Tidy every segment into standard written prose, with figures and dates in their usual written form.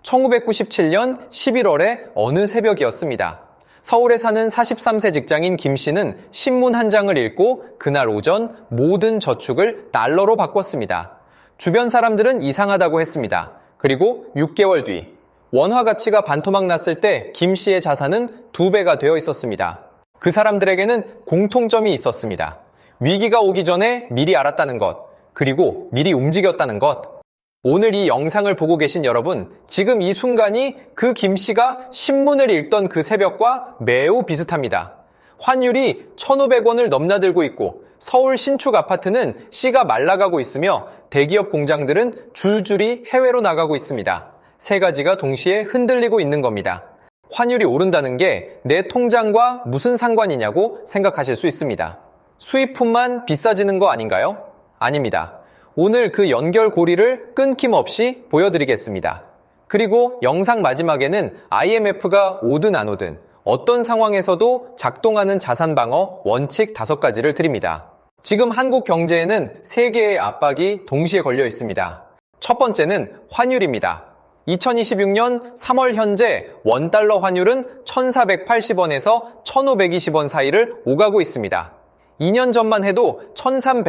1997년 11월의 어느 새벽이었습니다. 서울에 사는 43세 직장인 김 씨는 신문 한 장을 읽고 그날 오전 모든 저축을 달러로 바꿨습니다. 주변 사람들은 이상하다고 했습니다. 그리고 6개월 뒤 원화 가치가 반토막 났을 때 김 씨의 자산은 2배가 되어 있었습니다. 그 사람들에게는 공통점이 있었습니다. 위기가 오기 전에 미리 알았다는 것, 그리고 미리 움직였다는 것. 오늘 이 영상을 보고 계신 여러분, 지금 이 순간이 그 김 씨가 신문을 읽던 그 새벽과 매우 비슷합니다. 환율이 1,500원을 넘나들고 있고 서울 신축 아파트는 씨가 말라가고 있으며 대기업 공장들은 줄줄이 해외로 나가고 있습니다. 세 가지가 동시에 흔들리고 있는 겁니다. 환율이 오른다는 게 내 통장과 무슨 상관이냐고 생각하실 수 있습니다. 수입품만 비싸지는 거 아닌가요? 아닙니다. 오늘 그 연결고리를 끊김없이 보여드리겠습니다. 그리고 영상 마지막에는 IMF가 오든 안 오든 어떤 상황에서도 작동하는 자산방어 원칙 5가지를 드립니다. 지금 한국 경제에는 3개의 압박이 동시에 걸려 있습니다. 첫 번째는 환율입니다. 2026년 3월 현재 원달러 환율은 1,480원에서 1,520원 사이를 오가고 있습니다. 2년 전만 해도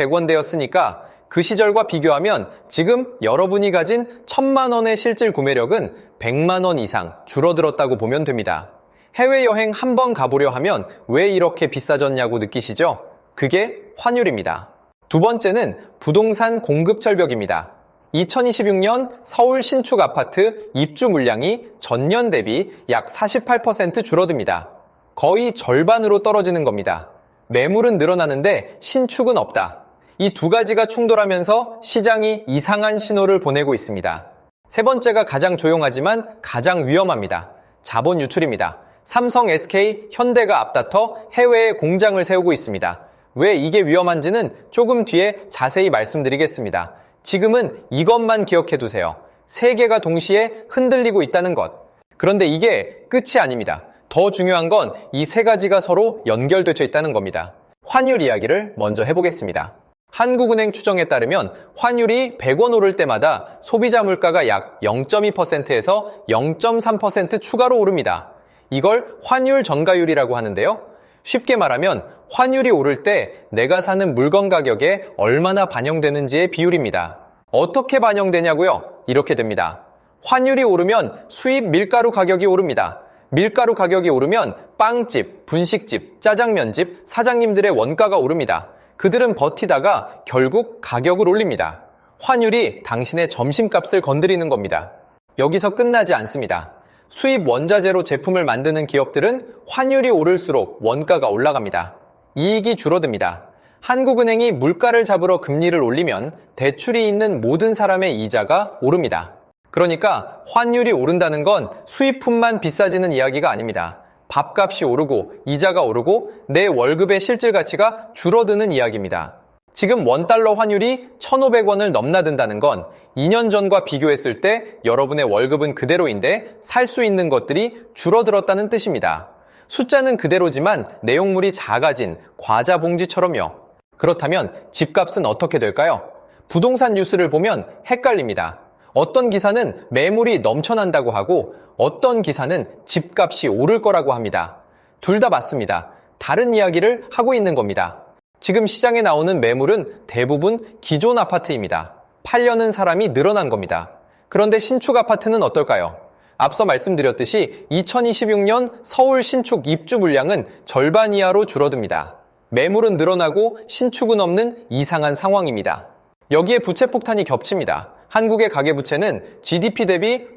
1,300원대였으니까 그 시절과 비교하면 지금 여러분이 가진 1,000만 원의 실질 구매력은 100만 원 이상 줄어들었다고 보면 됩니다. 해외여행 한 번 가보려 하면 왜 이렇게 비싸졌냐고 느끼시죠? 그게 환율입니다. 두 번째는 부동산 공급 절벽입니다. 2026년 서울 신축 아파트 입주 물량이 전년 대비 약 48% 줄어듭니다. 거의 절반으로 떨어지는 겁니다. 매물은 늘어나는데 신축은 없다. 이 2가지가 충돌하면서 시장이 이상한 신호를 보내고 있습니다. 세 번째가 가장 조용하지만 가장 위험합니다. 자본 유출입니다. 삼성, SK, 현대가 앞다퉈 해외에 공장을 세우고 있습니다. 왜 이게 위험한지는 조금 뒤에 자세히 말씀드리겠습니다. 지금은 이것만 기억해 두세요. 3개가 동시에 흔들리고 있다는 것. 그런데 이게 끝이 아닙니다. 더 중요한 건 이 3가지가 서로 연결되어 있다는 겁니다. 환율 이야기를 먼저 해보겠습니다. 한국은행 추정에 따르면 환율이 100원 오를 때마다 소비자 물가가 약 0.2%에서 0.3% 추가로 오릅니다. 이걸 환율 전가율이라고 하는데요. 쉽게 말하면 환율이 오를 때 내가 사는 물건 가격에 얼마나 반영되는지의 비율입니다. 어떻게 반영되냐고요? 이렇게 됩니다. 환율이 오르면 수입 밀가루 가격이 오릅니다. 밀가루 가격이 오르면 빵집, 분식집, 짜장면집, 사장님들의 원가가 오릅니다. 그들은 버티다가 결국 가격을 올립니다. 환율이 당신의 점심값을 건드리는 겁니다. 여기서 끝나지 않습니다. 수입 원자재로 제품을 만드는 기업들은 환율이 오를수록 원가가 올라갑니다. 이익이 줄어듭니다. 한국은행이 물가를 잡으러 금리를 올리면 대출이 있는 모든 사람의 이자가 오릅니다. 그러니까 환율이 오른다는 건 수입품만 비싸지는 이야기가 아닙니다. 밥값이 오르고 이자가 오르고 내 월급의 실질 가치가 줄어드는 이야기입니다. 지금 원달러 환율이 1,500원을 넘나든다는 건 2년 전과 비교했을 때 여러분의 월급은 그대로인데 살 수 있는 것들이 줄어들었다는 뜻입니다. 숫자는 그대로지만 내용물이 작아진 과자 봉지처럼요. 그렇다면 집값은 어떻게 될까요? 부동산 뉴스를 보면 헷갈립니다. 어떤 기사는 매물이 넘쳐난다고 하고 어떤 기사는 집값이 오를 거라고 합니다. 둘 다 맞습니다. 다른 이야기를 하고 있는 겁니다. 지금 시장에 나오는 매물은 대부분 기존 아파트입니다. 팔려는 사람이 늘어난 겁니다. 그런데 신축 아파트는 어떨까요? 앞서 말씀드렸듯이 2026년 서울 신축 입주 물량은 절반 이하로 줄어듭니다. 매물은 늘어나고 신축은 없는 이상한 상황입니다. 여기에 부채 폭탄이 겹칩니다. 한국의 가계부채는 GDP 대비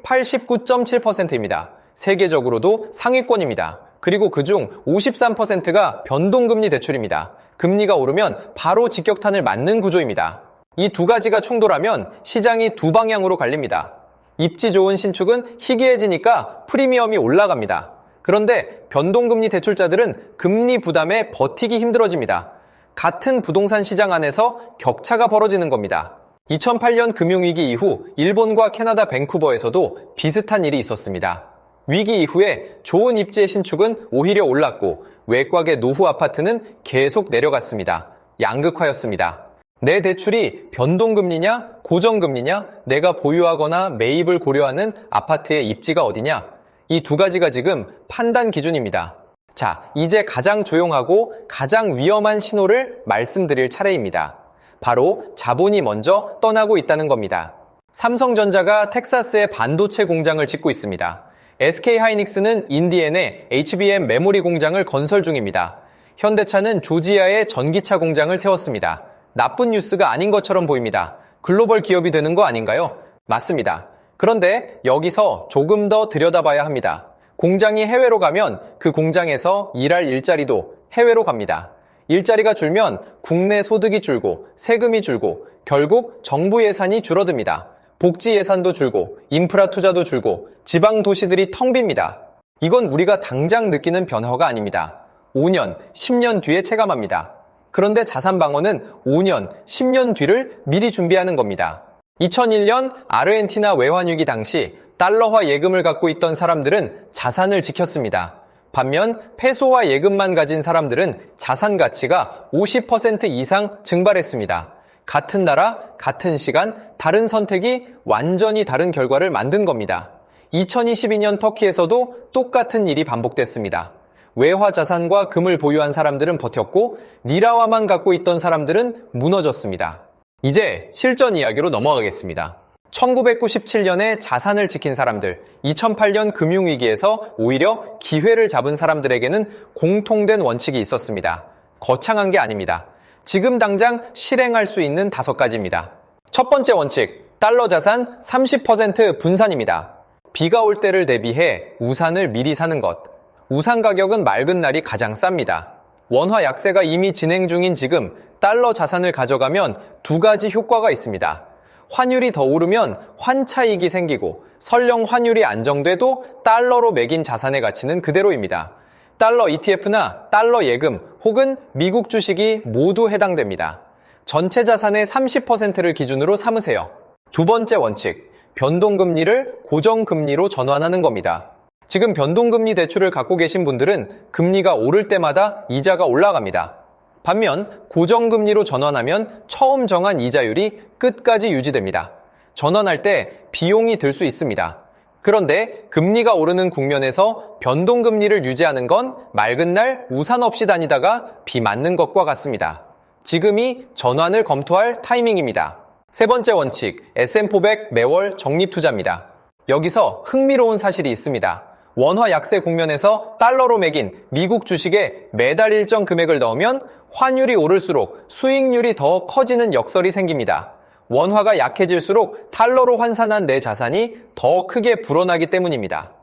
89.7%입니다. 세계적으로도 상위권입니다. 그리고 그중 53%가 변동금리 대출입니다. 금리가 오르면 바로 직격탄을 맞는 구조입니다. 이 2가지가 충돌하면 시장이 2방향으로 갈립니다. 입지 좋은 신축은 희귀해지니까 프리미엄이 올라갑니다. 그런데 변동금리 대출자들은 금리 부담에 버티기 힘들어집니다. 같은 부동산 시장 안에서 격차가 벌어지는 겁니다. 2008년 금융위기 이후 일본과 캐나다 밴쿠버에서도 비슷한 일이 있었습니다. 위기 이후에 좋은 입지의 신축은 오히려 올랐고 외곽의 노후 아파트는 계속 내려갔습니다. 양극화였습니다. 내 대출이 변동금리냐, 고정금리냐, 내가 보유하거나 매입을 고려하는 아파트의 입지가 어디냐, 이 두 가지가 지금 판단 기준입니다. 자, 이제 가장 조용하고 가장 위험한 신호를 말씀드릴 차례입니다. 바로 자본이 먼저 떠나고 있다는 겁니다. 삼성전자가 텍사스에 반도체 공장을 짓고 있습니다. SK하이닉스는 인디애나에 HBM 메모리 공장을 건설 중입니다. 현대차는 조지아에 전기차 공장을 세웠습니다. 나쁜 뉴스가 아닌 것처럼 보입니다. 글로벌 기업이 되는 거 아닌가요? 맞습니다. 그런데 여기서 조금 더 들여다봐야 합니다. 공장이 해외로 가면 그 공장에서 일할 일자리도 해외로 갑니다. 일자리가 줄면 국내 소득이 줄고 세금이 줄고 결국 정부 예산이 줄어듭니다. 복지 예산도 줄고 인프라 투자도 줄고 지방 도시들이 텅 빕니다. 이건 우리가 당장 느끼는 변화가 아닙니다. 5년, 10년 뒤에 체감합니다. 그런데 자산방어는 5년, 10년 뒤를 미리 준비하는 겁니다. 2001년 아르헨티나 외환위기 당시 달러화 예금을 갖고 있던 사람들은 자산을 지켰습니다. 반면 페소화 예금만 가진 사람들은 자산 가치가 50% 이상 증발했습니다. 같은 나라, 같은 시간, 다른 선택이 완전히 다른 결과를 만든 겁니다. 2022년 터키에서도 똑같은 일이 반복됐습니다. 외화 자산과 금을 보유한 사람들은 버텼고 리라화만 갖고 있던 사람들은 무너졌습니다. 이제 실전 이야기로 넘어가겠습니다. 1997년에 자산을 지킨 사람들, 2008년 금융위기에서 오히려 기회를 잡은 사람들에게는 공통된 원칙이 있었습니다. 거창한 게 아닙니다. 지금 당장 실행할 수 있는 5가지입니다. 첫 번째 원칙, 달러 자산 30% 분산입니다. 비가 올 때를 대비해 우산을 미리 사는 것. 우산 가격은 맑은 날이 가장 쌉니다. 원화 약세가 이미 진행 중인 지금 달러 자산을 가져가면 2가지 효과가 있습니다. 환율이 더 오르면 환차익이 생기고 설령 환율이 안정돼도 달러로 매긴 자산의 가치는 그대로입니다. 달러 ETF나 달러 예금 혹은 미국 주식이 모두 해당됩니다. 전체 자산의 30%를 기준으로 삼으세요. 두 번째 원칙, 변동금리를 고정금리로 전환하는 겁니다. 지금 변동금리 대출을 갖고 계신 분들은 금리가 오를 때마다 이자가 올라갑니다. 반면 고정금리로 전환하면 처음 정한 이자율이 끝까지 유지됩니다. 전환할 때 비용이 들 수 있습니다. 그런데 금리가 오르는 국면에서 변동금리를 유지하는 건 맑은 날 우산 없이 다니다가 비 맞는 것과 같습니다. 지금이 전환을 검토할 타이밍입니다. 세 번째 원칙, S&P500 매월 적립투자입니다. 여기서 흥미로운 사실이 있습니다. 원화 약세 국면에서 달러로 매긴 미국 주식에 매달 일정 금액을 넣으면 환율이 오를수록 수익률이 더 커지는 역설이 생깁니다. 원화가 약해질수록 달러로 환산한 내 자산이 더 크게 불어나기 때문입니다.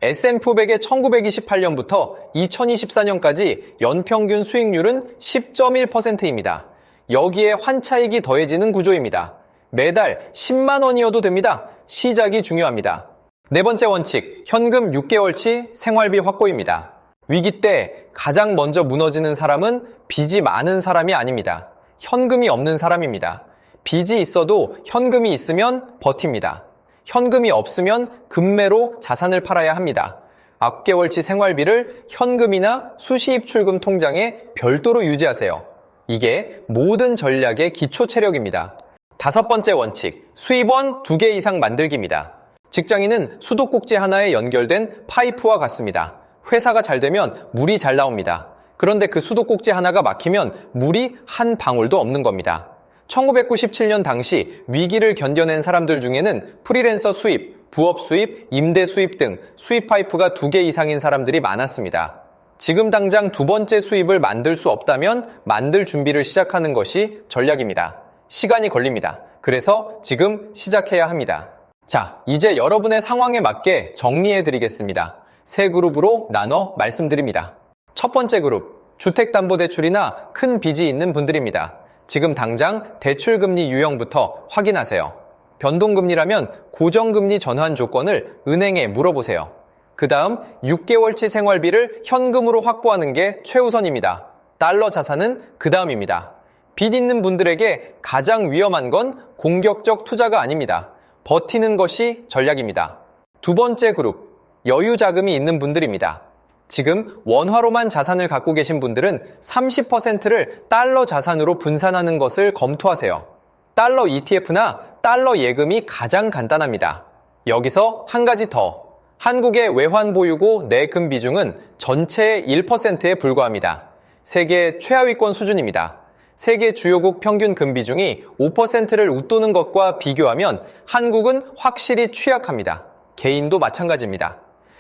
S&P500의 1928년부터 2024년까지 연평균 수익률은 10.1%입니다. 여기에 환차익이 더해지는 구조입니다. 매달 10만 원이어도 됩니다. 시작이 중요합니다. 네 번째 원칙, 현금 6개월치 생활비 확보입니다. 위기 때 가장 먼저 무너지는 사람은 빚이 많은 사람이 아닙니다. 현금이 없는 사람입니다. 빚이 있어도 현금이 있으면 버팁니다. 현금이 없으면 금매로 자산을 팔아야 합니다. 9개월치 생활비를 현금이나 수시입출금 통장에 별도로 유지하세요. 이게 모든 전략의 기초 체력입니다. 다섯 번째 원칙, 수입원 2개 이상 만들기입니다. 직장인은 수도꼭지 하나에 연결된 파이프와 같습니다. 회사가 잘 되면 물이 잘 나옵니다. 그런데 그 수도꼭지 하나가 막히면 물이 한 방울도 없는 겁니다. 1997년 당시 위기를 견뎌낸 사람들 중에는 프리랜서 수입, 부업 수입, 임대 수입 등 수입 파이프가 2개 이상인 사람들이 많았습니다. 지금 당장 두 번째 수입을 만들 수 없다면 만들 준비를 시작하는 것이 전략입니다. 시간이 걸립니다. 그래서 지금 시작해야 합니다. 자, 이제 여러분의 상황에 맞게 정리해 드리겠습니다. 세 그룹으로 나눠 말씀드립니다. 첫 번째 그룹, 주택담보대출이나 큰 빚이 있는 분들입니다. 지금 당장 대출금리 유형부터 확인하세요. 변동금리라면 고정금리 전환 조건을 은행에 물어보세요. 그 다음 6개월치 생활비를 현금으로 확보하는 게 최우선입니다. 달러 자산은 그 다음입니다. 빚 있는 분들에게 가장 위험한 건 공격적 투자가 아닙니다. 버티는 것이 전략입니다. 두 번째 그룹, 여유 자금이 있는 분들입니다. 지금 원화로만 자산을 갖고 계신 분들은 30%를 달러 자산으로 분산하는 것을 검토하세요. 달러 ETF나 달러 예금이 가장 간단합니다. 여기서 한 가지 더. 한국의 외환 보유고 내금 비중은 전체의 1%에 불과합니다. 세계 최하위권 수준입니다. 세계 주요국 평균 금 비중이 5%를 웃도는 것과 비교하면 한국은 확실히 취약합니다. 개인도 마찬가지입니다.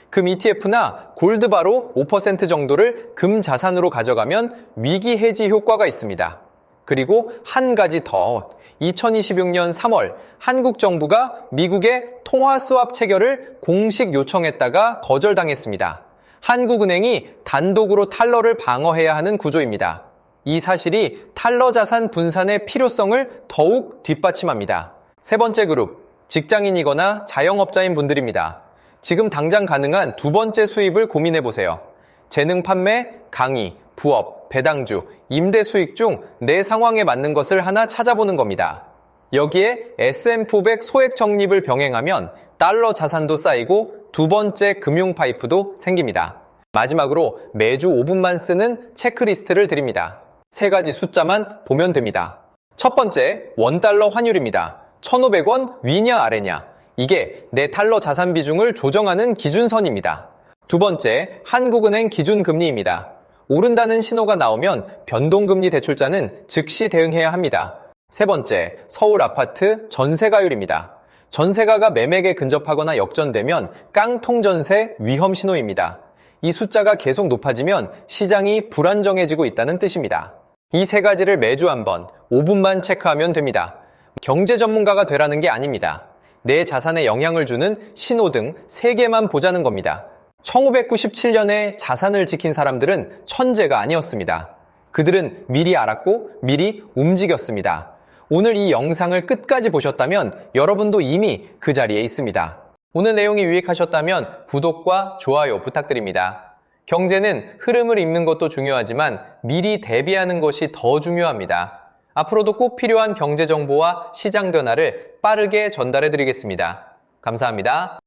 금 ETF나 골드바로 5% 정도를 금 자산으로 가져가면 위기 해지 효과가 있습니다. 그리고 한 가지 더. 2026년 3월 한국 정부가 미국의 통화 스왑 체결을 공식 요청했다가 거절당했습니다. 한국은행이 단독으로 달러를 방어해야 하는 구조입니다. 이 사실이 달러 자산 분산의 필요성을 더욱 뒷받침합니다. 세 번째 그룹, 직장인이거나 자영업자인 분들입니다. 지금 당장 가능한 두 번째 수입을 고민해보세요. 재능 판매, 강의, 부업, 배당주, 임대 수익 중 내 상황에 맞는 것을 하나 찾아보는 겁니다. 여기에 S&P500 소액 적립을 병행하면 달러 자산도 쌓이고 두 번째 금융 파이프도 생깁니다. 마지막으로 매주 5분만 쓰는 체크리스트를 드립니다. 세 가지 숫자만 보면 됩니다. 첫 번째, 원달러 환율입니다. 1,500원 위냐 아래냐. 이게 내 달러 자산 비중을 조정하는 기준선입니다. 두 번째, 한국은행 기준금리입니다. 오른다는 신호가 나오면 변동금리 대출자는 즉시 대응해야 합니다. 세 번째, 서울 아파트 전세가율입니다. 전세가가 매매에 근접하거나 역전되면 깡통전세 위험 신호입니다. 이 숫자가 계속 높아지면 시장이 불안정해지고 있다는 뜻입니다. 이 세 가지를 매주 한번 5분만 체크하면 됩니다. 경제 전문가가 되라는 게 아닙니다. 내 자산에 영향을 주는 신호등 3개만 보자는 겁니다. 1997년에 자산을 지킨 사람들은 천재가 아니었습니다. 그들은 미리 알았고 미리 움직였습니다. 오늘 이 영상을 끝까지 보셨다면 여러분도 이미 그 자리에 있습니다. 오늘 내용이 유익하셨다면 구독과 좋아요 부탁드립니다. 경제는 흐름을 읽는 것도 중요하지만 미리 대비하는 것이 더 중요합니다. 앞으로도 꼭 필요한 경제 정보와 시장 변화를 빠르게 전달해 드리겠습니다. 감사합니다.